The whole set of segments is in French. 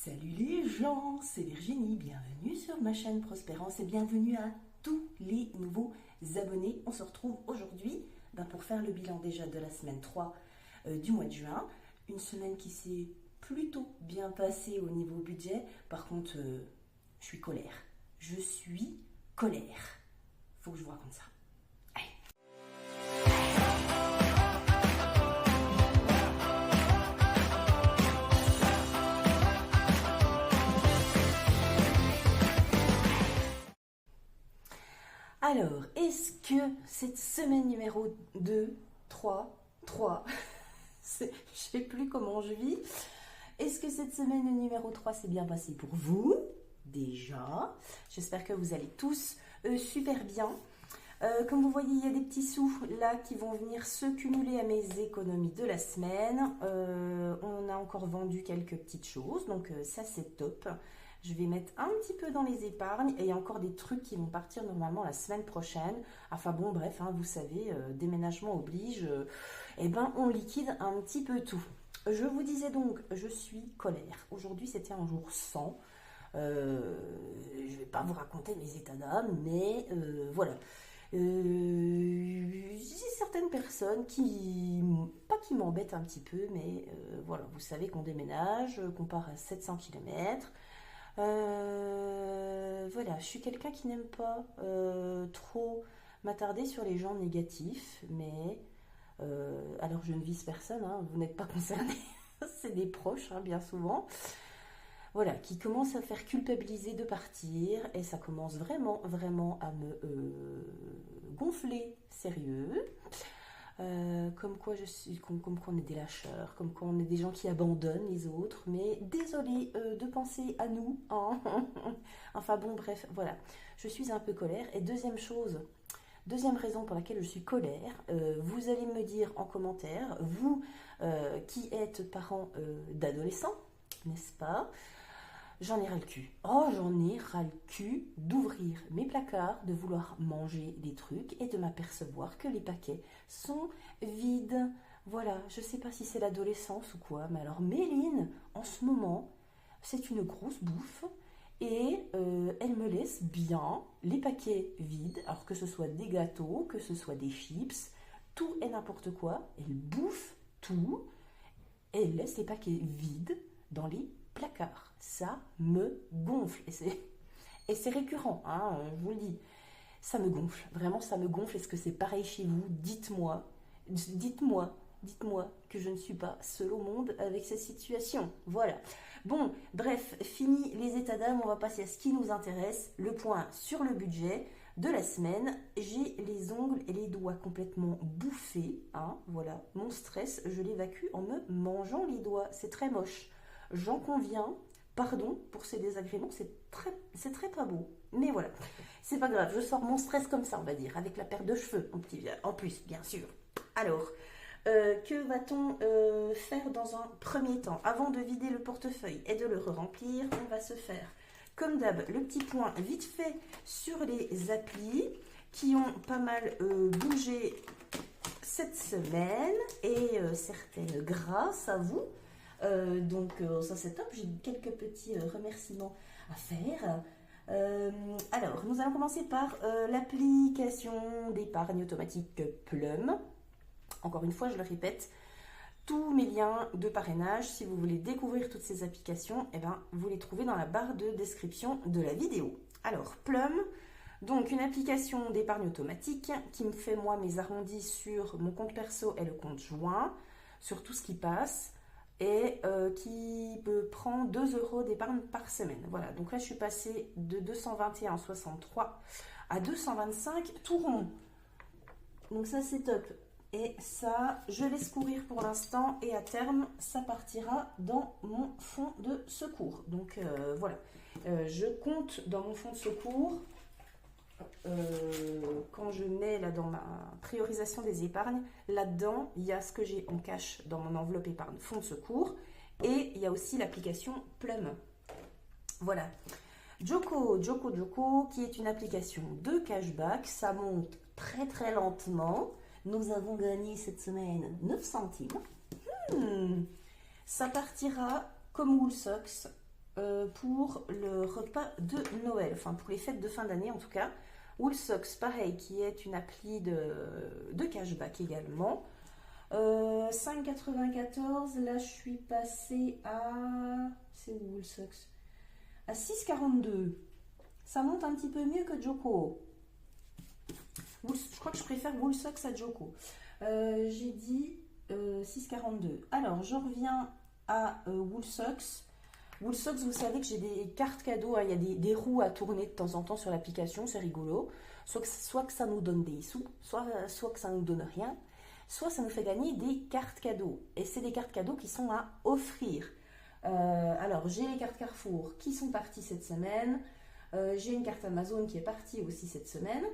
Salut les gens, c'est Virginie, bienvenue sur ma chaîne Prospérance et bienvenue à tous les nouveaux abonnés. On se retrouve aujourd'hui pour faire le bilan déjà de la semaine 3 du mois de juin. Une semaine qui s'est plutôt bien passée au niveau budget. Par contre, je suis colère. Je suis colère. Faut que je vous raconte ça. Alors, est-ce que cette semaine numéro 2, 3, je ne sais plus comment je vis, est-ce que cette semaine numéro 3 s'est bien passée pour vous? Déjà, j'espère que vous allez tous super bien. Comme vous voyez, il y a des petits sous là qui vont venir se cumuler à mes économies de la semaine. On a encore vendu quelques petites choses, donc ça c'est top. Je vais mettre un petit peu dans les épargnes et il y a encore des trucs qui vont partir normalement la semaine prochaine. Enfin bon, bref, hein, vous savez, déménagement oblige, on liquide un petit peu tout. Je vous disais donc, je suis colère. Aujourd'hui, c'était un jour sans. Je ne vais pas vous raconter mes états d'âme, mais voilà. J'ai certaines personnes pas qui m'embêtent un petit peu, mais voilà, vous savez qu'on déménage, qu'on part à 700 km. Voilà, je suis quelqu'un qui n'aime pas trop m'attarder sur les gens négatifs, mais alors je ne vise personne, hein, vous n'êtes pas concernés, c'est des proches, hein, bien souvent. Voilà, qui commence à faire culpabiliser de partir et ça commence vraiment à me gonfler sérieux. Comme quoi comme quoi on est des lâcheurs, comme quoi on est des gens qui abandonnent les autres, mais désolé de penser à nous, hein. Enfin bon, bref, voilà, je suis un peu colère. Et deuxième raison pour laquelle je suis colère, vous allez me dire en commentaire, vous qui êtes parents d'adolescents, n'est-ce pas? J'en ai ras le cul. Oh, j'en ai ras le cul d'ouvrir mes placards, de vouloir manger des trucs et de m'apercevoir que les paquets sont vides. Voilà, je sais pas si c'est l'adolescence ou quoi, mais alors Méline, en ce moment, c'est une grosse bouffe et elle me laisse bien les paquets vides, alors que ce soit des gâteaux, que ce soit des chips, tout et n'importe quoi. Elle bouffe tout et elle laisse les paquets vides dans les placard. Ça me gonfle. Et c'est récurrent, hein, je vous le dis. Ça me gonfle. Vraiment, ça me gonfle. Est-ce que c'est pareil chez vous? Dites-moi que je ne suis pas seule au monde avec cette situation. Voilà. Bon, bref, fini les états d'âme. On va passer à ce qui nous intéresse. Le point sur le budget de la semaine. J'ai les ongles et les doigts complètement bouffés. Hein, voilà. Mon stress, je l'évacue en me mangeant les doigts. C'est très moche. J'en conviens, pardon pour ces désagréments, c'est très pas beau. Mais voilà, c'est pas grave, je sors mon stress comme ça, on va dire, avec la paire de cheveux en plus, bien sûr. Alors, que va-t-on faire dans un premier temps? Avant de vider le portefeuille et de le remplir, on va se faire, comme d'hab, le petit point vite fait sur les applis qui ont pas mal bougé cette semaine et certaines grâce à vous. Donc ça c'est top, j'ai quelques petits remerciements à faire. Alors, nous allons commencer par l'application d'épargne automatique Plum. Encore une fois, je le répète, tous mes liens de parrainage, si vous voulez découvrir toutes ces applications, vous les trouvez dans la barre de description de la vidéo. Alors, Plum, donc une application d'épargne automatique qui me fait moi mes arrondis sur mon compte perso et le compte joint, sur tout ce qui passe, et qui prend 2 € d'épargne par semaine. Voilà, donc là je suis passée de 221,63 à 225 tout rond. Donc ça c'est top. Et ça, je laisse courir pour l'instant et à terme, ça partira dans mon fonds de secours. Donc voilà, je compte dans mon fonds de secours. Quand je mets là dans ma priorisation des épargnes, là-dedans, il y a ce que j'ai en cash dans mon enveloppe épargne fonds de secours et il y a aussi l'application Plum. Voilà. Joko, qui est une application de cashback, ça monte très lentement. Nous avons gagné cette semaine 9 centimes. Ça partira comme Woolsocks pour le repas de Noël, enfin pour les fêtes de fin d'année en tout cas. Woolsocks, pareil, qui est une appli de cashback également. 5,94, là je suis passée à... C'est où Woolsocks? À 6,42. Ça monte un petit peu mieux que Joko. Je crois que je préfère Woolsocks à Joko. J'ai dit 6,42. Alors, je reviens à Woolsocks. Woolsocks, vous savez que j'ai des cartes cadeaux. Hein, il y a des roues à tourner de temps en temps sur l'application. C'est rigolo. Soit que ça nous donne des sous, soit que ça nous donne rien. Soit ça nous fait gagner des cartes cadeaux. Et c'est des cartes cadeaux qui sont à offrir. Alors, j'ai les cartes Carrefour qui sont parties cette semaine. J'ai une carte Amazon qui est partie aussi cette semaine.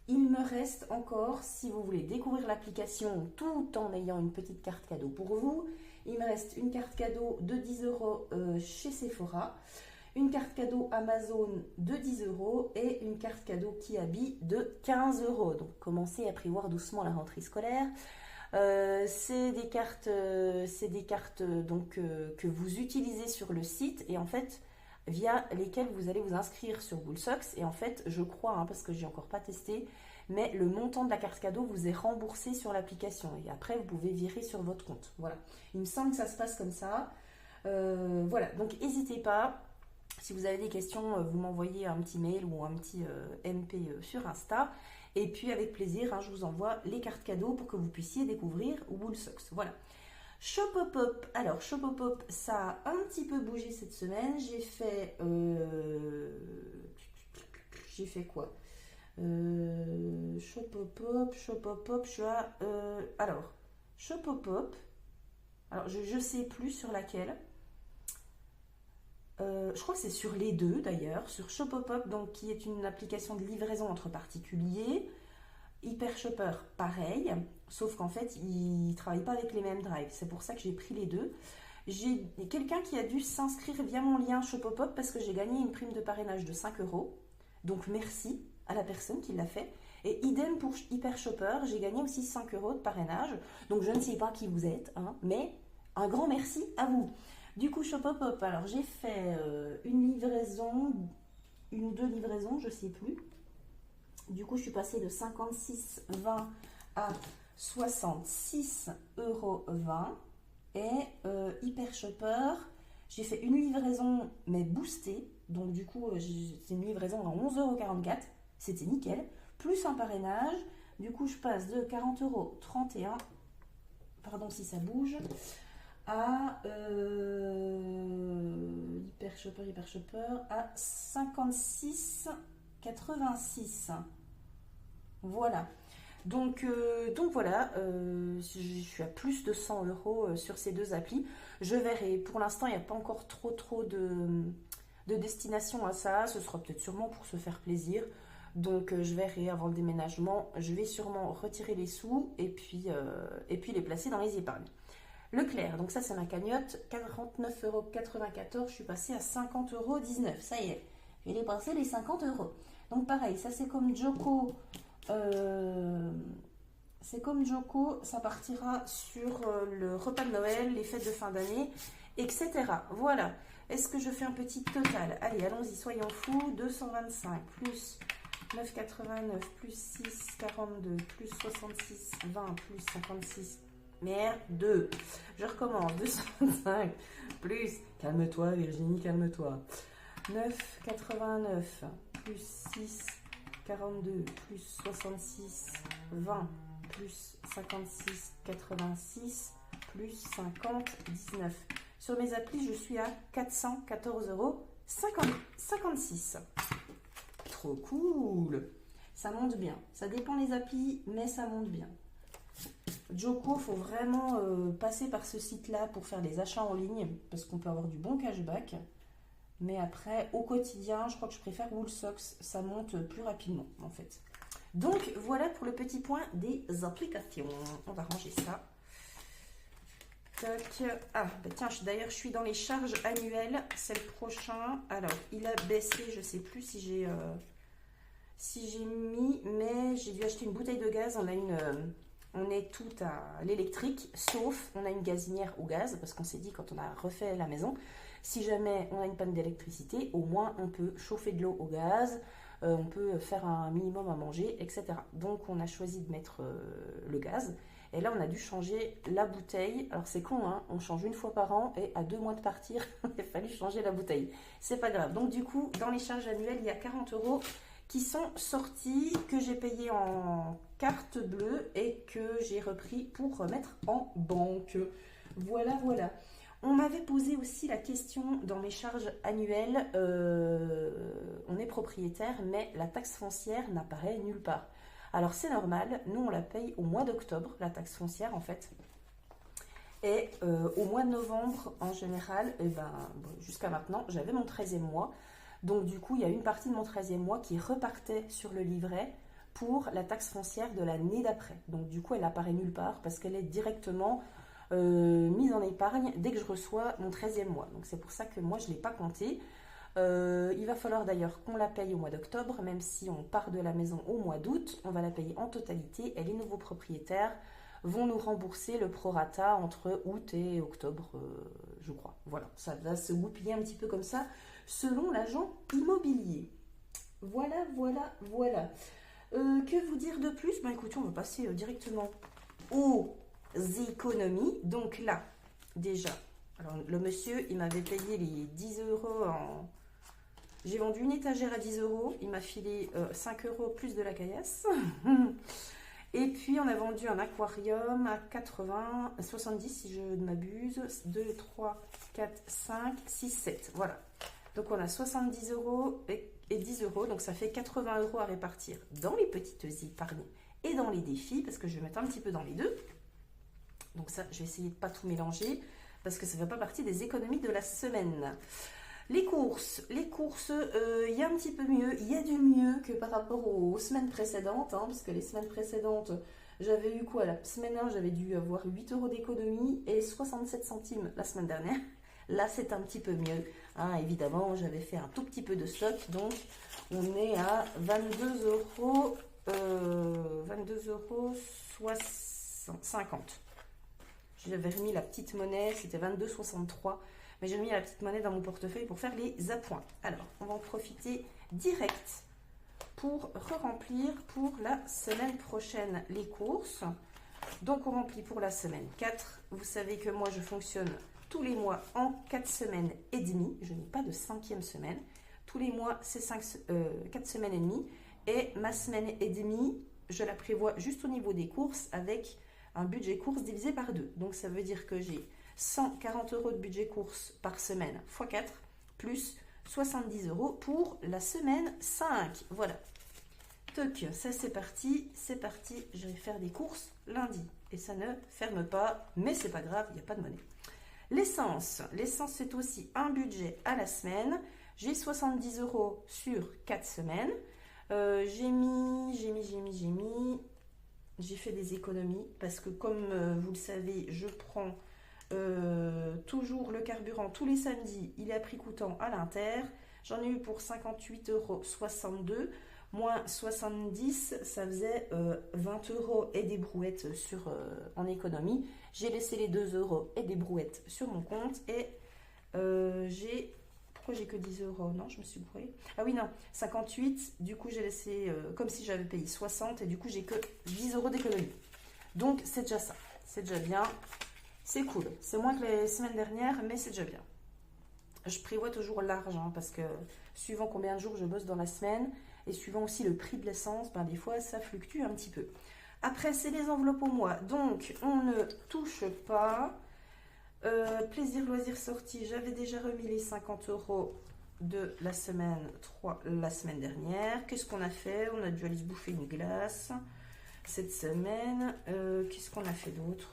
Il me reste encore, si vous voulez découvrir l'application tout en ayant une petite carte cadeau pour vous, il me reste une carte cadeau de 10 euros chez Sephora, une carte cadeau Amazon de 10 euros et une carte cadeau Kiabi de 15 euros. Donc, commencez à prévoir doucement la rentrée scolaire. C'est des cartes, donc, que vous utilisez sur le site et en fait via lesquelles vous allez vous inscrire sur Woolsocks et en fait je crois, hein, parce que j'ai encore pas testé, mais le montant de la carte cadeau vous est remboursé sur l'application et après vous pouvez virer sur votre compte. Voilà, il me semble que ça se passe comme ça. Voilà, donc n'hésitez pas. Si vous avez des questions, vous m'envoyez un petit mail ou un petit MP sur Insta. Et puis avec plaisir, hein, je vous envoie les cartes cadeaux pour que vous puissiez découvrir Woolsocks. Voilà. Shopopop. Alors Shopopop, ça a un petit peu bougé cette semaine. J'ai fait quoi? Shopopop, je suis à... alors, Shopopop. Alors je sais plus sur laquelle. Je crois que c'est sur les deux d'ailleurs, sur Shopopop, donc qui est une application de livraison entre particuliers. Hypershopper, pareil, sauf qu'en fait, ils ne travaillent pas avec les mêmes drives. C'est pour ça que j'ai pris les deux. J'ai quelqu'un qui a dû s'inscrire via mon lien Shopopop parce que j'ai gagné une prime de parrainage de 5 euros. Donc merci à la personne qui l'a fait. Et idem pour Hypershopper, j'ai gagné aussi 5 euros de parrainage. Donc je ne sais pas qui vous êtes, hein, mais un grand merci à vous. Du coup, Shopopop, alors j'ai fait une livraison, une ou deux livraisons, je ne sais plus. Du coup, je suis passée de 56,20 à 66,20 euros. Et Hypershopper, j'ai fait une livraison, mais boostée. Donc, du coup, c'est une livraison à 11,44 €. C'était nickel. Plus un parrainage. Du coup, je passe de 40,31 €. Pardon si ça bouge. À Hypershopper à 56,86. Voilà. Donc voilà, je suis à plus de 100 € sur ces deux applis. Je verrai. Pour l'instant, il n'y a pas encore trop de destination à ça. Ce sera peut-être sûrement pour se faire plaisir. Donc je verrai avant le déménagement. Je vais sûrement retirer les sous et puis les placer dans les épargnes. Leclerc, donc ça c'est ma cagnotte, 49,94 €, je suis passée à 50,19 €, ça y est, j'ai dépassé les 50 €. Donc pareil, ça c'est comme Joko, ça partira sur le repas de Noël, les fêtes de fin d'année, etc. Voilà, est-ce que je fais un petit total? Allez, allons-y, soyons fous, 225 plus 9,89 plus 6,42 plus 66, 20 plus 56... Merde, 2. Je recommence. 225 plus... Calme-toi, Virginie, calme-toi. 9,89 plus 6,42 plus 66, 20 plus 56,86 plus 50,19. Sur mes applis, je suis à 414,56 €. Trop cool. Ça monte bien. Ça dépend les applis, mais ça monte bien. Joko, il faut vraiment passer par ce site-là pour faire des achats en ligne parce qu'on peut avoir du bon cashback. Mais après, au quotidien, je crois que je préfère Woolsocks. Ça monte plus rapidement, en fait. Donc, voilà pour le petit point des applications. On va ranger ça. Tac. Ah, bah tiens, d'ailleurs, je suis dans les charges annuelles. C'est le prochain. Alors, il a baissé, je ne sais plus si j'ai mis, mais j'ai dû acheter une bouteille de gaz. On est tout à l'électrique, sauf on a une gazinière au gaz, parce qu'on s'est dit quand on a refait la maison, Si jamais on a une panne d'électricité, au moins on peut chauffer de l'eau au gaz, on peut faire un minimum à manger, etc. Donc on a choisi de mettre le gaz. Et là, on a dû changer la bouteille. Alors c'est con, hein, on change une fois par an et à 2 mois de partir, il a fallu changer la bouteille. C'est pas grave. Donc du coup, dans les charges annuelles, il y a 40 € qui sont sortis, que j'ai payé en carte bleue et que j'ai repris pour remettre en banque. Voilà, voilà. On m'avait posé aussi la question dans mes charges annuelles, on est propriétaire, mais la taxe foncière n'apparaît nulle part. Alors c'est normal, nous on la paye au mois d'octobre, la taxe foncière en fait. Et au mois de novembre en général, jusqu'à maintenant, j'avais mon 13e mois. Donc du coup, il y a une partie de mon 13e mois qui repartait sur le livret pour la taxe foncière de l'année d'après. Donc du coup, elle apparaît nulle part parce qu'elle est directement mise en épargne dès que je reçois mon 13e mois. Donc c'est pour ça que moi, je ne l'ai pas compté. Il va falloir d'ailleurs qu'on la paye au mois d'octobre, même si on part de la maison au mois d'août, on va la payer en totalité et les nouveaux propriétaires vont nous rembourser le prorata entre août et octobre, je crois. Voilà, ça va se goupiller un petit peu comme ça, selon l'agent immobilier. Voilà, voilà, voilà. Que vous dire de plus? Écoutez, on va passer directement aux économies. Donc là, déjà, alors le monsieur, il m'avait payé les 10 € en... J'ai vendu une étagère à 10 €, il m'a filé 5 € plus de la caillasse. Et puis on a vendu un aquarium à 80, 70 si je ne m'abuse, 2, 3, 4, 5, 6, 7, voilà. Donc on a 70 € et 10 €, donc ça fait 80 € à répartir dans les petites épargnes et dans les défis, parce que je vais mettre un petit peu dans les deux. Donc ça, je vais essayer de ne pas tout mélanger, parce que ça ne fait pas partie des économies de la semaine. Les courses, il y a un petit peu mieux, il y a du mieux que par rapport aux semaines précédentes, hein, parce que les semaines précédentes, j'avais eu quoi? La semaine 1, j'avais dû avoir 8 € d'économie et 67 centimes la semaine dernière. Là, c'est un petit peu mieux. Hein, évidemment, j'avais fait un tout petit peu de stock, donc on est à 22 €, 50. J'avais remis la petite monnaie, c'était 22,63 €. Mais j'ai mis la petite monnaie dans mon portefeuille pour faire les appoints. Alors, on va en profiter direct pour re-remplir pour la semaine prochaine les courses. Donc, on remplit pour la semaine 4. Vous savez que moi, je fonctionne tous les mois en 4 semaines et demie. Je n'ai pas de 5e semaine. Tous les mois, c'est 4 semaines et demie. Et ma semaine et demie, je la prévois juste au niveau des courses avec un budget course divisé par 2. Donc, ça veut dire que j'ai 140 € de budget course par semaine x 4, plus 70 € pour la semaine 5. Voilà. Toc, ça c'est parti, je vais faire des courses lundi. Et ça ne ferme pas, mais c'est pas grave, il n'y a pas de monnaie. L'essence c'est aussi un budget à la semaine. J'ai 70 € sur 4 semaines. J'ai fait des économies parce que comme vous le savez, je prends toujours le carburant tous les samedis, il est à prix coûtant à l'Inter. J'en ai eu pour 58,62 € moins 70, ça faisait 20 € et des brouettes en économie. J'ai laissé les 2 € et des brouettes sur mon compte et pourquoi j'ai que 10 €? Non, je me suis brouillée. Ah oui, non, 58, du coup j'ai laissé comme si j'avais payé 60 et du coup j'ai que 10 € d'économie. Donc c'est déjà ça, c'est déjà bien. C'est cool, c'est moins que les semaines dernières, mais c'est déjà bien. Je prévois toujours large, hein, parce que suivant combien de jours je bosse dans la semaine, et suivant aussi le prix de l'essence, des fois ça fluctue un petit peu. Après, c'est les enveloppes au mois, donc on ne touche pas. Plaisir, loisirs, sorties, j'avais déjà remis les 50 € de la semaine 3, la semaine dernière. Qu'est-ce qu'on a fait? On a dû aller se bouffer une glace cette semaine. Qu'est-ce qu'on a fait d'autre?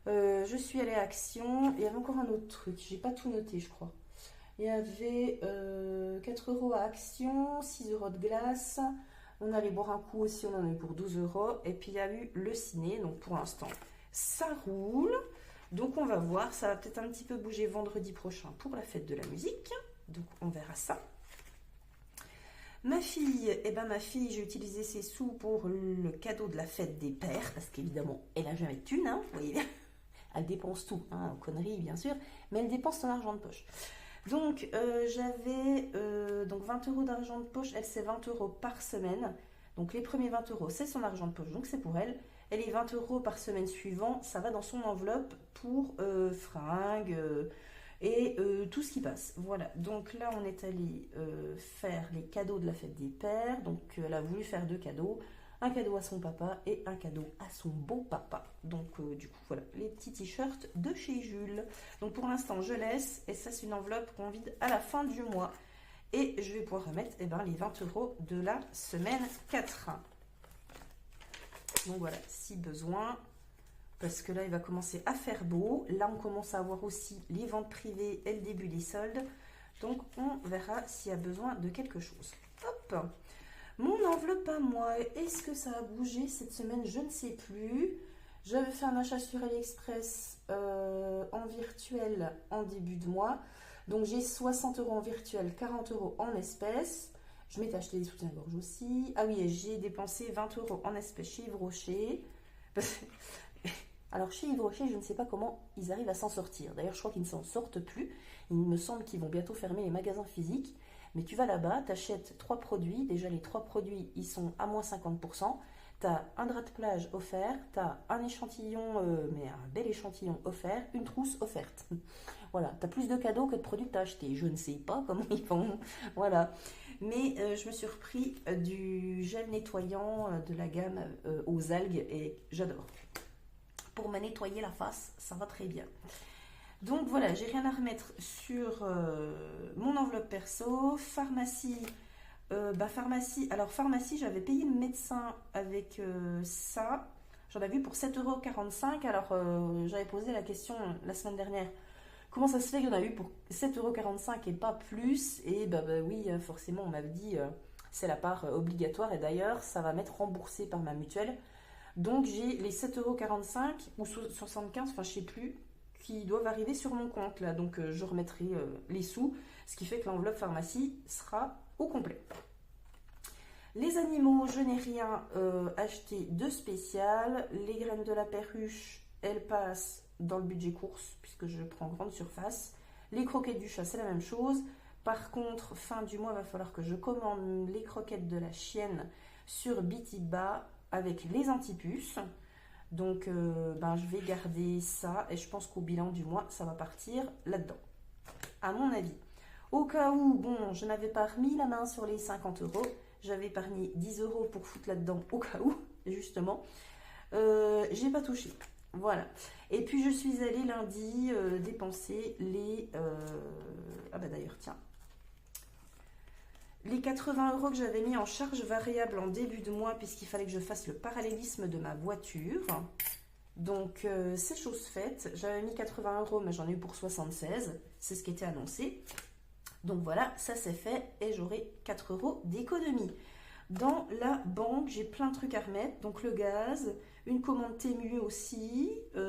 Je suis allée à Action. Il y avait encore un autre truc. J'ai pas tout noté, je crois. Il y avait 4 € à Action, 6 € de glace. On allait boire un coup aussi, on en a eu pour 12 €. Et puis il y a eu le ciné. Donc pour l'instant, ça roule. Donc on va voir. Ça va peut-être un petit peu bouger vendredi prochain pour la fête de la musique. Donc on verra ça. Ma fille, j'ai utilisé ses sous pour le cadeau de la fête des pères. Parce qu'évidemment, elle n'a jamais de thune, hein, vous voyez bien. Elle dépense tout, hein, conneries bien sûr, mais elle dépense son argent de poche. Donc j'avais donc 20 euros d'argent de poche, elle c'est 20 euros par semaine. Donc les premiers 20 euros c'est son argent de poche, donc c'est pour elle. Et les 20 euros par semaine suivant, ça va dans son enveloppe pour fringues et tout ce qui passe. Voilà, donc là on est allé faire les cadeaux de la fête des pères. Donc elle a voulu faire 2 cadeaux. Un cadeau à son papa et un cadeau à son beau-papa. Donc du coup voilà, les petits t-shirts de chez Jules. Donc pour l'instant je laisse, et ça c'est une enveloppe qu'on vide à la fin du mois. Et je vais pouvoir remettre les 20 euros de la semaine 4. Donc voilà, si besoin, parce que là il va commencer à faire beau. Là on commence à avoir aussi les ventes privées et le début des soldes. Donc on verra s'il y a besoin de quelque chose. Hop! Mon enveloppe à moi, est-ce que ça a bougé cette semaine? Je ne sais plus. J'avais fait un achat sur AliExpress en virtuel en début de mois. Donc j'ai 60 euros en virtuel, 40 euros en espèces. Je m'étais acheté des soutiens-gorge aussi. Ah oui, j'ai dépensé 20 euros en espèces chez Yves Rocher. Alors chez Yves Rocher, je ne sais pas comment ils arrivent à s'en sortir. D'ailleurs, je crois qu'ils ne s'en sortent plus. Il me semble qu'ils vont bientôt fermer les magasins physiques. Mais tu vas là-bas, tu achètes 3 produits. Déjà, les 3 produits, ils sont à moins 50%. Tu as un drap de plage offert, tu as un échantillon, mais un bel échantillon offert, une trousse offerte. Voilà, tu as plus de cadeaux que de produits que tu as achetés. Je ne sais pas comment ils font. Voilà. Mais je me suis repris du gel nettoyant de la gamme aux algues et j'adore. Pour me nettoyer la face, ça va très bien. Donc voilà, j'ai rien à remettre sur mon enveloppe perso. Pharmacie, pharmacie. Alors pharmacie, j'avais payé le médecin avec ça. J'en avais vu pour 7,45 €. Alors j'avais posé la question la semaine dernière. Comment ça se fait qu'il y en a eu pour 7,45 € et pas plus? Et oui, forcément, on m'avait dit c'est la part obligatoire. Et d'ailleurs, ça va m'être remboursé par ma mutuelle. Donc j'ai les 7,45 € ou 75, enfin je sais plus, qui doivent arriver sur mon compte là. Donc je remettrai les sous, ce qui fait que l'enveloppe pharmacie sera au complet. Les animaux, je n'ai rien acheté de spécial. Les graines de la perruche, elles passent dans le budget course puisque je prends grande surface. Les croquettes du chat, c'est la même chose. Par contre, fin du mois, il va falloir que je commande les croquettes de la chienne sur Bitiba avec les antipuces. Donc je vais garder ça et je pense qu'au bilan du mois, ça va partir là-dedans, à mon avis. Au cas où, bon, je n'avais pas remis la main sur les 50 €, j'avais épargné 10 € pour foutre là-dedans au cas où, justement. J'ai pas touché. Voilà. Et puis je suis allée lundi dépenser les... d'ailleurs, tiens. Les 80 € que j'avais mis en charge variable en début de mois, puisqu'il fallait que je fasse le parallélisme de ma voiture. Donc, c'est chose faite. J'avais mis 80 €, mais j'en ai eu pour 76. C'est ce qui était annoncé. Donc voilà, ça c'est fait et j'aurai 4 € d'économie. Dans la banque, j'ai plein de trucs à remettre. Donc le gaz, une commande Temu aussi, plein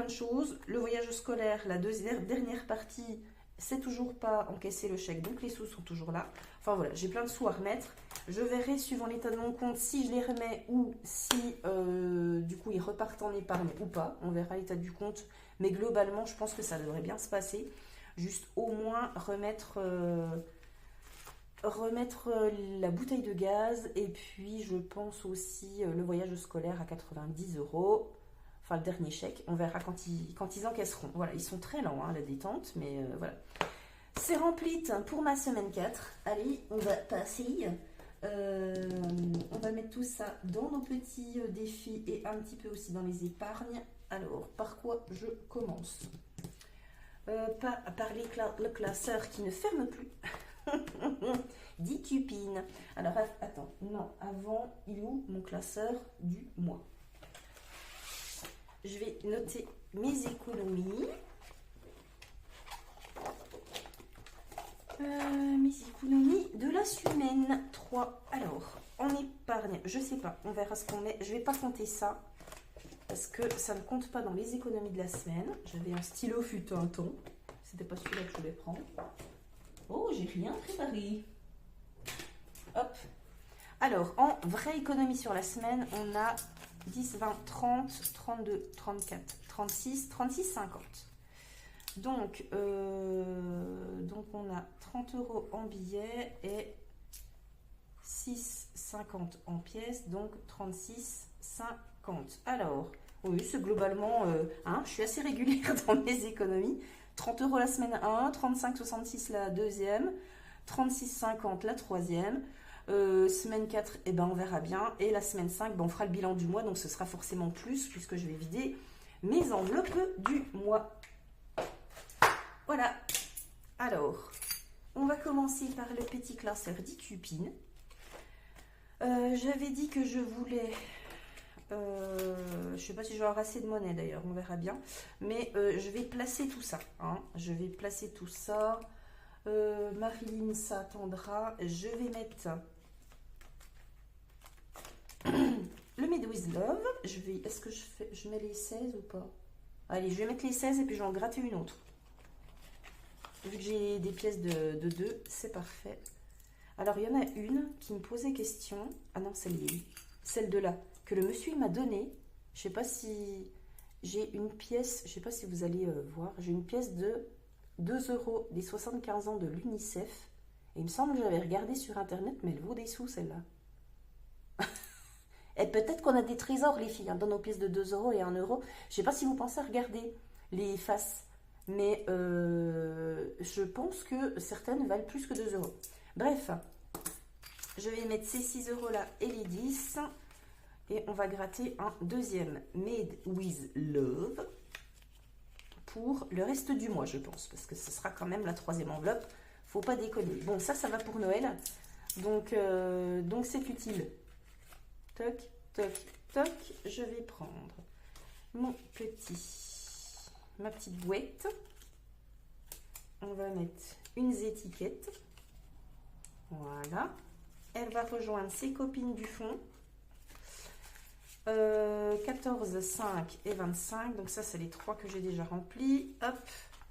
de choses. Le voyage scolaire, la dernière partie, c'est toujours pas encaissé le chèque, donc les sous sont toujours là. Enfin voilà, j'ai plein de sous à remettre. Je verrai suivant l'état de mon compte si je les remets ou si du coup ils repartent en épargne ou pas. On verra l'état du compte. Mais globalement, je pense que ça devrait bien se passer. Juste au moins remettre la bouteille de gaz et puis je pense aussi le voyage scolaire à 90 €. Enfin, le dernier chèque, on verra quand ils encaisseront. Voilà, ils sont très lents, hein, la détente, mais voilà. C'est rempli pour ma semaine 4. Allez, on va passer. On va mettre tout ça dans nos petits défis et un petit peu aussi dans les épargnes. Alors, par quoi je commence? Par le classeur qui ne ferme plus. Dit Cupine. Alors, attends, non, avant, il est où mon classeur du mois? Je vais noter mes économies. Mes économies de la semaine 3. Alors, en épargne, je sais pas, on verra ce qu'on met. Je vais pas compter ça parce que ça ne compte pas dans les économies de la semaine. J'avais un stylo fut un temps. C'était pas celui-là que je voulais prendre. Oh, j'ai rien préparé. Hop. Alors, en vraie économie sur la semaine, on a 10, 20, 30, 32, 34, 36, 36, 50. Donc on a 30 € en billets et 6,50 en pièces, donc 36,50. Alors, oui, c'est globalement, je suis assez régulière dans mes économies. 30 € la semaine 1, 35,66 la deuxième, 36,50 la troisième. Semaine 4, eh ben, on verra bien. Et la semaine 5, ben, on fera le bilan du mois, donc ce sera forcément plus, puisque je vais vider mes enveloppes du mois. Voilà. Alors, on va commencer par le petit classeur d'Icupine. J'avais dit que je voulais... je ne sais pas si je vais avoir assez de monnaie d'ailleurs, on verra bien. Mais je vais placer tout ça. Je vais placer tout ça. Marilyn, ça attendra. Je vais mettre le Made with Love. Est-ce que je mets les 16 ou pas? Allez, je vais mettre les 16 et puis je vais en gratter une autre. Vu que j'ai des pièces de 2, c'est parfait. Alors, il y en a une qui me posait question. Ah non, celle de là, que le monsieur m'a donnée. Je ne sais pas si j'ai une pièce, je ne sais pas si vous allez voir. J'ai une pièce de 2 € des 75 ans de l'UNICEF. Et il me semble que j'avais regardé sur Internet, mais elle vaut des sous, celle-là. Et peut-être qu'on a des trésors, les filles, dans nos pièces de 2 € et 1 €. Je ne sais pas si vous pensez à regarder les faces. Mais je pense que certaines valent plus que 2 €. Bref, je vais mettre ces 6 € là et les 10. Et on va gratter un deuxième Made with Love pour le reste du mois, je pense. Parce que ce sera quand même la troisième enveloppe. Faut pas déconner. Bon, ça va pour Noël. Donc c'est utile. Toc, toc, toc. Je vais prendre ma petite boîte. On va mettre une étiquette. Voilà. Elle va rejoindre ses copines du fond. 14, 5 et 25. Donc ça, c'est les 3 que j'ai déjà remplis. Hop,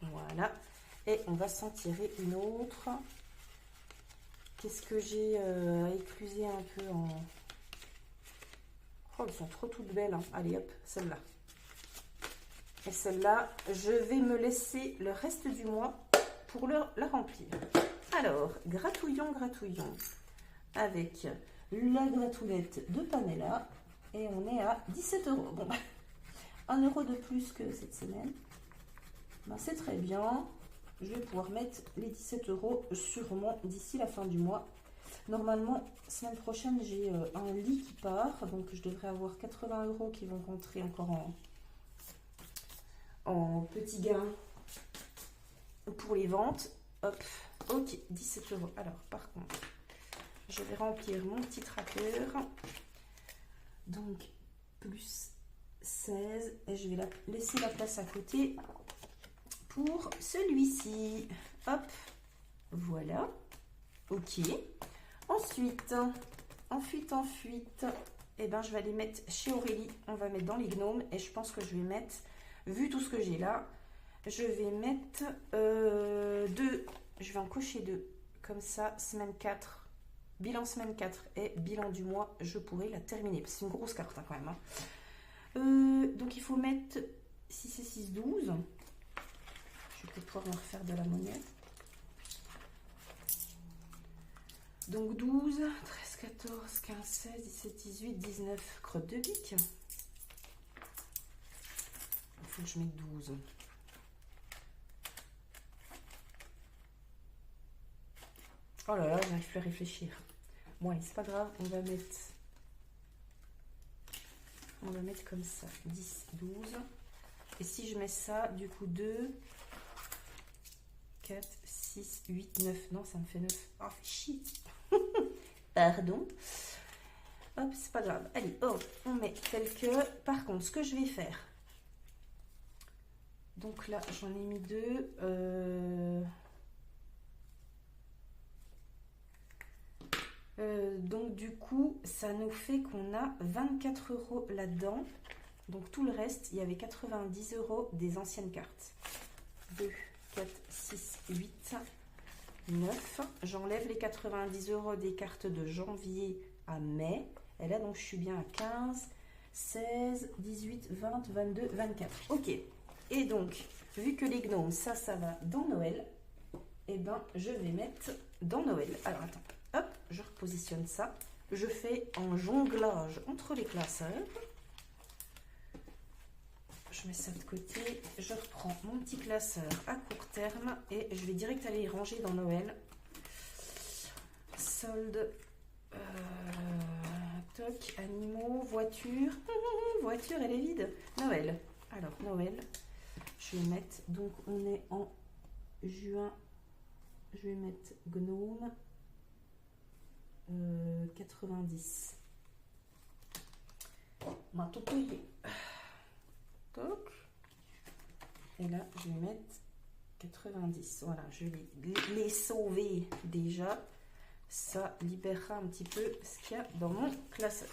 voilà. Et on va s'en tirer une autre. Qu'est-ce que j'ai à écluser un peu en... Oh, elles sont trop toutes belles. Allez, hop, celle-là. Et celle-là, je vais me laisser le reste du mois pour la remplir. Alors, gratouillons, gratouillons avec la gratounette de Pamela. Et on est à 17 €. Bon, 1 € de plus que cette semaine. Ben, c'est très bien. Je vais pouvoir mettre les 17 € sûrement d'ici la fin du mois. Normalement, semaine prochaine, j'ai un lit qui part. Donc, je devrais avoir 80 € qui vont rentrer encore en petit gain pour les ventes. Hop, ok, 17 €. Alors, par contre, je vais remplir mon petit tracker. Donc, plus 16. Et je vais laisser la place à côté pour celui-ci. Hop, voilà. Ok. Ensuite, eh ben, je vais aller mettre chez Aurélie. On va mettre dans les gnomes. Et je pense que je vais mettre, vu tout ce que j'ai là, je vais mettre 2. Je vais en cocher 2. Comme ça, semaine 4. Bilan semaine 4 et bilan du mois, je pourrais la terminer. C'est une grosse carte quand même. Donc il faut mettre 6 et 6, 12. Je vais peut-être pouvoir me refaire de la monnaie. Donc 12, 13, 14, 15, 16, 17, 18, 19. Crotte de bique. Il faut que je mette 12. Oh là là, j'arrive plus à réfléchir. Bon, allez, c'est pas grave, on va mettre comme ça, 10, 12. Et si je mets ça, du coup, 2, 4, 6, 8, 9. Non, ça me fait 9. Oh, shit. Pardon. Hop, c'est pas grave. Allez, hop, on met tel que. Par contre, ce que je vais faire. Donc là, j'en ai mis 2. Donc du coup, ça nous fait qu'on a 24 € là-dedans. Donc tout le reste, il y avait 90 € des anciennes cartes. 2, 4, 6, 8, 9. J'enlève les 90 € des cartes de janvier à mai. Et là, donc, je suis bien à 15, 16, 18, 20, 22, 24. Ok. Et donc, vu que les gnomes, ça va dans Noël, et ben, je vais mettre dans Noël. Alors, attends. Hop, je repositionne ça. Je fais un jonglage entre les classeurs. Je mets ça de côté. Je reprends mon petit classeur à court terme et je vais direct aller les ranger dans Noël. Solde. Toc, animaux, voiture. Voiture, elle est vide. Noël. Alors, Noël. Je vais mettre. Donc, on est en juin. Je vais mettre gnome. 90. On va tout payer. Toc. Et là, je vais mettre 90. Voilà, je vais les sauver déjà. Ça libérera un petit peu ce qu'il y a dans mon classeur.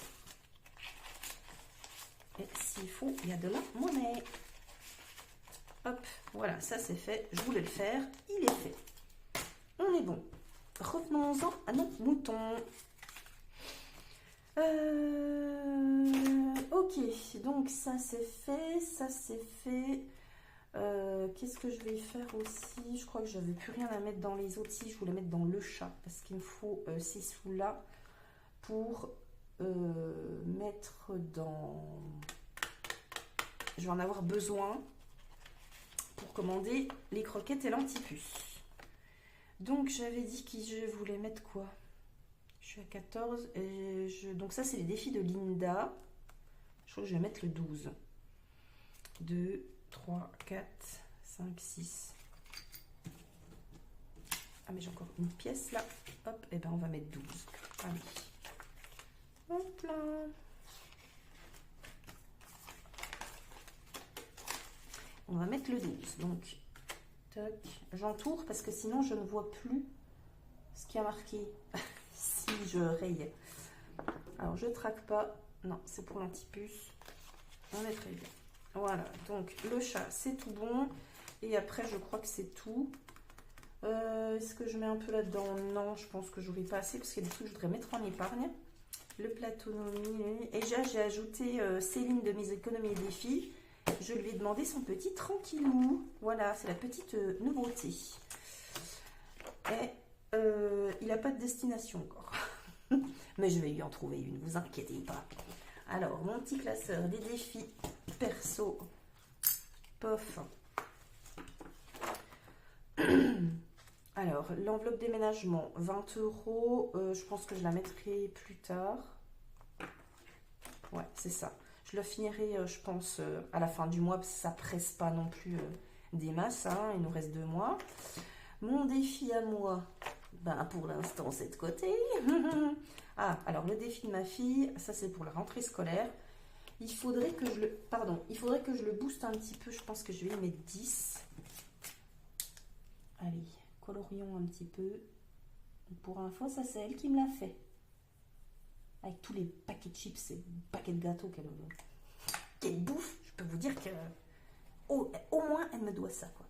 Et s'il faut, il y a de la monnaie. Hop, voilà, ça c'est fait. Je voulais le faire, il est fait. On est bon. Revenons-en à notre mouton. Ok, donc ça c'est fait, ça c'est fait. Qu'est-ce que je vais faire aussi? Je crois que je n'avais plus rien à mettre dans les autres. Si, je voulais mettre dans le chat parce qu'il me faut ces sous-là pour mettre dans... Je vais en avoir besoin pour commander les croquettes et l'antipuce. Donc j'avais dit que je voulais mettre quoi? Je suis à 14. Donc ça c'est les défis de Linda. Je crois que je vais mettre le 12. 2, 3, 4, 5, 6. Ah mais j'ai encore une pièce là. Hop, et ben on va mettre 12. Allez. Hop là. On va mettre le 12. Donc, toc. J'entoure parce que sinon je ne vois plus ce qui a marqué. Si je raye. Alors je traque pas. Non, c'est pour l'antipuce. On est très bien. Voilà, donc le chat c'est tout bon. Et après je crois que c'est tout. Est-ce que je mets un peu là-dedans? Non, je pense que j'aurai pas assez parce qu'il y a des trucs que je voudrais mettre en épargne. Le platonomie. Et j'ai ajouté Céline de mes économies et défis. Je lui ai demandé son petit tranquillou. Voilà, c'est la petite nouveauté. Et il n'a pas de destination encore. Mais je vais lui en trouver une, vous inquiétez pas. Alors, mon petit classeur des défis perso. Pof. Alors, l'enveloppe déménagement, 20 €. Je pense que je la mettrai plus tard. Ouais, c'est ça. Je la finirai, je pense, à la fin du mois, parce que ça presse pas non plus des masses. Hein, il nous reste 2 mois. Mon défi à moi, ben, pour l'instant, c'est de côté. Ah, alors le défi de ma fille, ça c'est pour la rentrée scolaire. Il faudrait que je le... Pardon, il faudrait que je le booste un petit peu. Je pense que je vais y mettre 10. Allez, colorions un petit peu. Pour info, ça c'est elle qui me l'a fait. Avec tous les paquets de chips et paquets de gâteaux qu'elle bouffe, je peux vous dire que au moins elle me doit ça, quoi.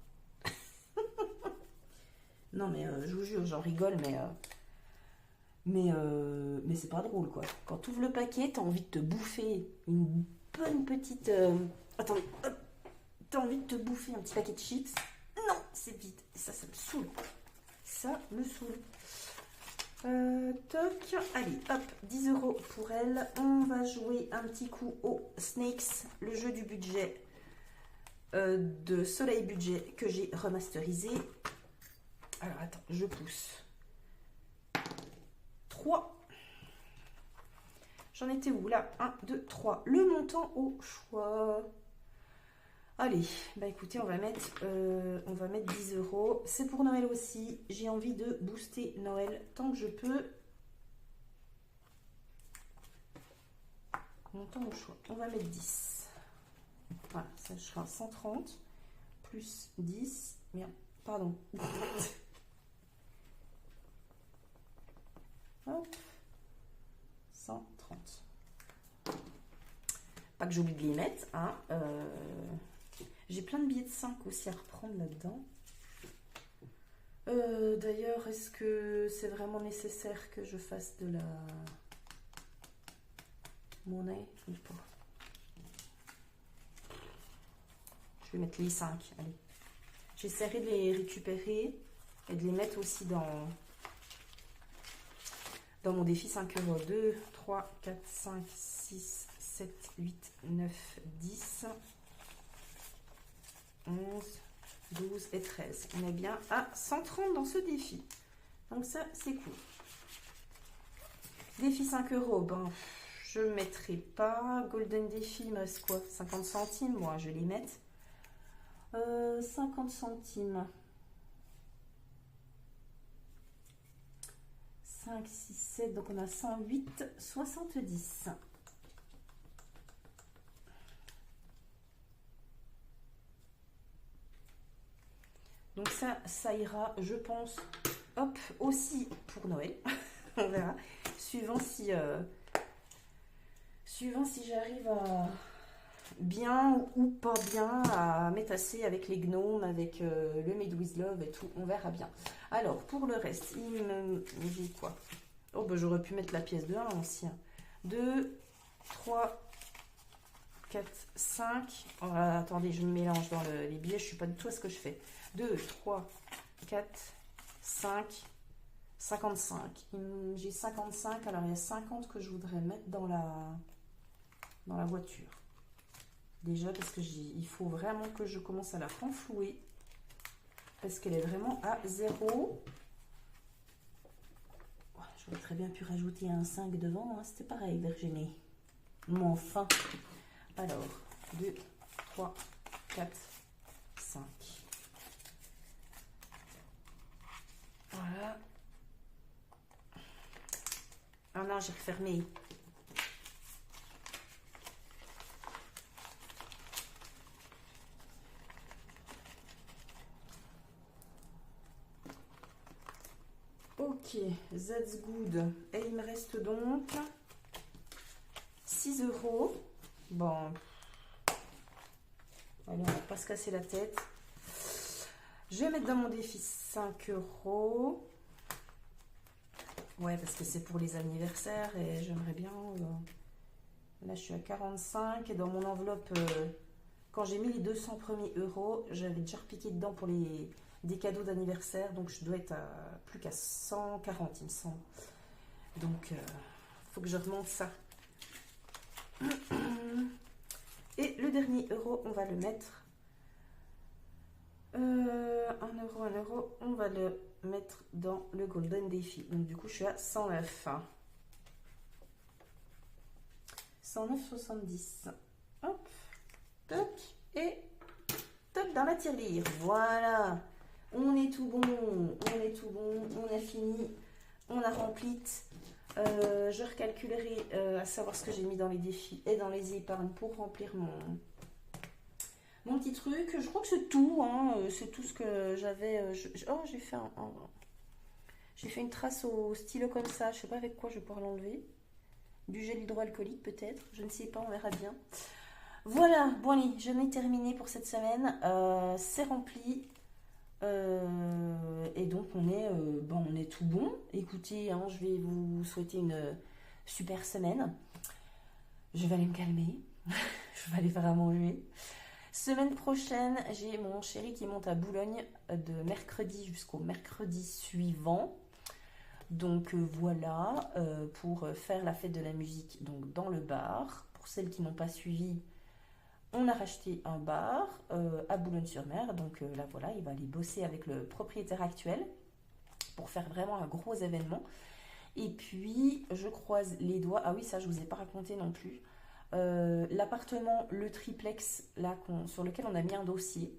Non mais je vous jure, j'en rigole, mais c'est pas drôle, quoi. Quand tu ouvres le paquet, t'as envie de te bouffer une bonne petite... Attendez, hop, t'as envie de te bouffer un petit paquet de chips. Non, c'est vide. Et ça me saoule. Ça me saoule. Toc. Allez, hop, 10 € pour elle. On va jouer un petit coup au Snakes, le jeu du budget de Soleil Budget que j'ai remasterisé. Alors, attends, je pousse. 3. J'en étais où là? 1, 2, 3. Le montant au choix. Allez, bah écoutez, on va mettre 10 €. C'est pour Noël aussi. J'ai envie de booster Noël tant que je peux. Montant au choix. On va mettre 10. Voilà, ça sera 130 plus 10. Merde, pardon. Hop. 130. Pas que j'oublie de les mettre. Hein. J'ai plein de billets de 5 aussi à reprendre là-dedans. D'ailleurs, est-ce que c'est vraiment nécessaire que je fasse de la monnaie? Je sais pas. Je vais mettre les 5. Allez. J'essaierai de les récupérer et de les mettre aussi dans mon défi 5 euros. 2, 3, 4, 5, 6, 7, 8, 9, 10, 11, 12 et 13. On est bien à 130 dans ce défi. Donc ça, c'est cool. Défi 5 euros, ben, je ne mettrai pas. Golden défi, il me reste quoi? 50 centimes, moi, je vais les mettre. 50 centimes. 5, 6, 7, donc on a 108, 70. Donc ça ira, je pense, hop, aussi pour Noël. On verra. Suivant si j'arrive à bien ou pas bien à m'étasser avec les gnomes, avec le Made with Love et tout. On verra bien. Alors, pour le reste, il me dit quoi? Oh, ben j'aurais pu mettre la pièce de 1 aussi. 2, 3, 4, 5. Oh, attendez, je me mélange dans les billets. Je ne sais pas du tout à ce que je fais. 2, 3, 4, 5, 55. J'ai 55. Alors, il y a 50 que je voudrais mettre dans la voiture. Déjà, parce que il faut vraiment que je commence à la renflouer. Parce qu'elle est vraiment à 0. J'aurais très bien pu rajouter un 5 devant. Hein. C'était pareil, Virginie. Mais enfin. Alors, 2, 3, 4, 5. Voilà. Ah non, j'ai refermé. Ok, that's good. Et il me reste donc 6 euros. Bon. Allez, on va pas se casser la tête. Je vais mettre dans mon défi 5 euros. Ouais, parce que c'est pour les anniversaires et j'aimerais bien... Là, je suis à 45 et dans mon enveloppe, quand j'ai mis les 200 premiers euros, j'avais déjà repiqué dedans pour des cadeaux d'anniversaire. Donc, je dois être plus qu'à 140, il me semble. Donc, il faut que je remonte ça. Et le dernier euro, on va le mettre... 1 euro, on va le mettre dans le Golden Défi. Donc, du coup, je suis à 109. 109,70. Hop, toc, et toc dans la tirelire. Voilà. On est tout bon, on est tout bon, on a fini, on a rempli. Je recalculerai à savoir ce que j'ai mis dans les défis et dans les épargnes pour remplir mon petit truc. Je crois que c'est tout, hein, c'est tout ce que j'avais. Oh, j'ai fait une trace au stylo comme ça, je sais pas avec quoi je vais pouvoir l'enlever. Du gel hydroalcoolique peut-être, je ne sais pas, on verra bien. Voilà, bon allez, je n'ai terminé pour cette semaine, c'est rempli. Et donc on est tout bon. Écoutez, hein, je vais vous souhaiter une super semaine. Je vais aller me calmer. Je vais aller faire à manger. Semaine prochaine, j'ai mon chéri qui monte à Boulogne de mercredi jusqu'au mercredi suivant. Donc voilà, pour faire la fête de la musique donc dans le bar. Pour celles qui n'ont pas suivi, on a racheté un bar à Boulogne-sur-Mer. Donc là voilà, il va aller bosser avec le propriétaire actuel pour faire vraiment un gros événement. Et puis je croise les doigts. Ah oui, ça je vous ai pas raconté non plus. L'appartement, le triplex là, sur lequel on a mis un dossier.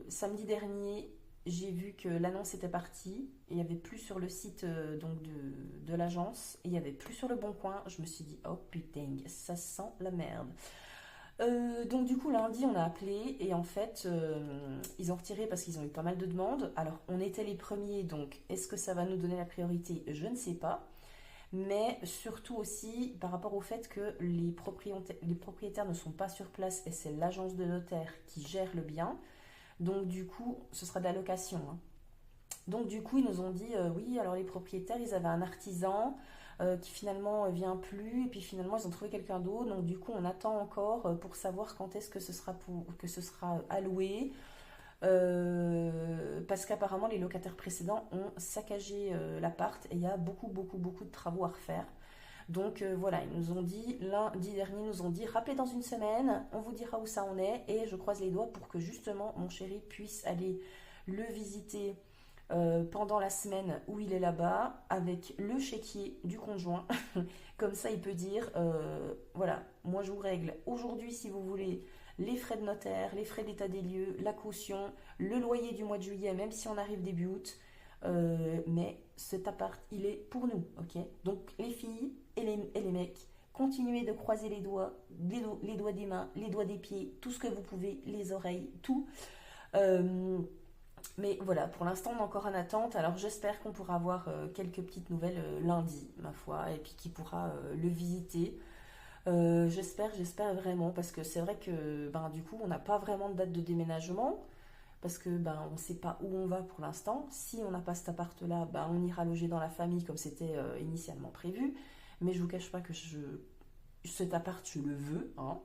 Samedi dernier, j'ai vu que l'annonce était partie. Il n'y avait plus sur le site donc de l'agence. Il n'y avait plus sur le Bon Coin. Je me suis dit, oh putain, ça sent la merde. Donc du coup, lundi, on a appelé. Et en fait, ils ont retiré parce qu'ils ont eu pas mal de demandes. Alors, on était les premiers. Donc, est-ce que ça va nous donner la priorité? Je ne sais pas. Mais surtout aussi par rapport au fait que les propriétaires ne sont pas sur place et c'est l'agence de notaire qui gère le bien. Donc du coup, ce sera de la location. Hein. Donc du coup, ils nous ont dit, oui, alors les propriétaires, ils avaient un artisan qui finalement vient plus, et puis finalement ils ont trouvé quelqu'un d'autre, donc du coup on attend encore pour savoir quand est-ce que que ce sera alloué. Parce qu'apparemment les locataires précédents ont saccagé l'appart et il y a beaucoup de travaux à refaire. Donc voilà, ils nous ont dit, lundi dernier, ils nous ont dit, rappelez dans une semaine, on vous dira où ça en est, et je croise les doigts pour que justement mon chéri puisse aller le visiter pendant la semaine où il est là-bas, avec le chéquier du conjoint. Comme ça, il peut dire, voilà, moi je vous règle aujourd'hui si vous voulez les frais de notaire, les frais d'état des lieux, la caution, le loyer du mois de juillet, même si on arrive début août. Mais cet appart, il est pour nous, ok? Donc les filles et les mecs, continuez de croiser les doigts, les doigts des mains, les doigts des pieds, tout ce que vous pouvez, les oreilles, tout. Mais voilà, pour l'instant, on est encore en attente. Alors j'espère qu'on pourra avoir quelques petites nouvelles lundi, ma foi, et puis qu'il pourra le visiter. J'espère vraiment, parce que c'est vrai que ben, du coup, on n'a pas vraiment de date de déménagement, parce que ben, on ne sait pas où on va pour l'instant. Si on n'a pas cet appart-là, ben, on ira loger dans la famille comme c'était initialement prévu. Mais je ne vous cache pas que cet appart, je le veux, hein.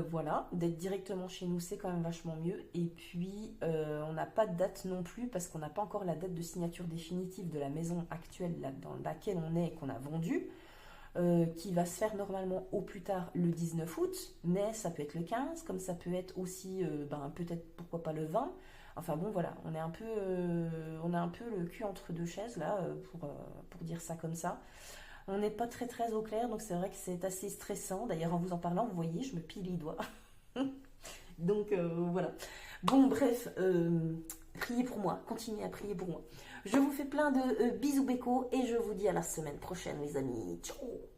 Voilà, d'être directement chez nous, c'est quand même vachement mieux. Et puis, on n'a pas de date non plus, parce qu'on n'a pas encore la date de signature définitive de la maison actuelle là, dans laquelle on est et qu'on a vendue, qui va se faire normalement au plus tard le 19 août, mais ça peut être le 15, comme ça peut être aussi, ben, peut-être, pourquoi pas le 20. Enfin bon, voilà, on a un peu le cul entre deux chaises, là, pour dire ça comme ça. On n'est pas très au clair, donc c'est vrai que c'est assez stressant. D'ailleurs, en vous en parlant, vous voyez, je me pille les doigts. Donc voilà. Bon, bref, priez pour moi, continuez à prier pour moi. Je vous fais plein de bisous bécos et je vous dis à la semaine prochaine, les amis. Ciao!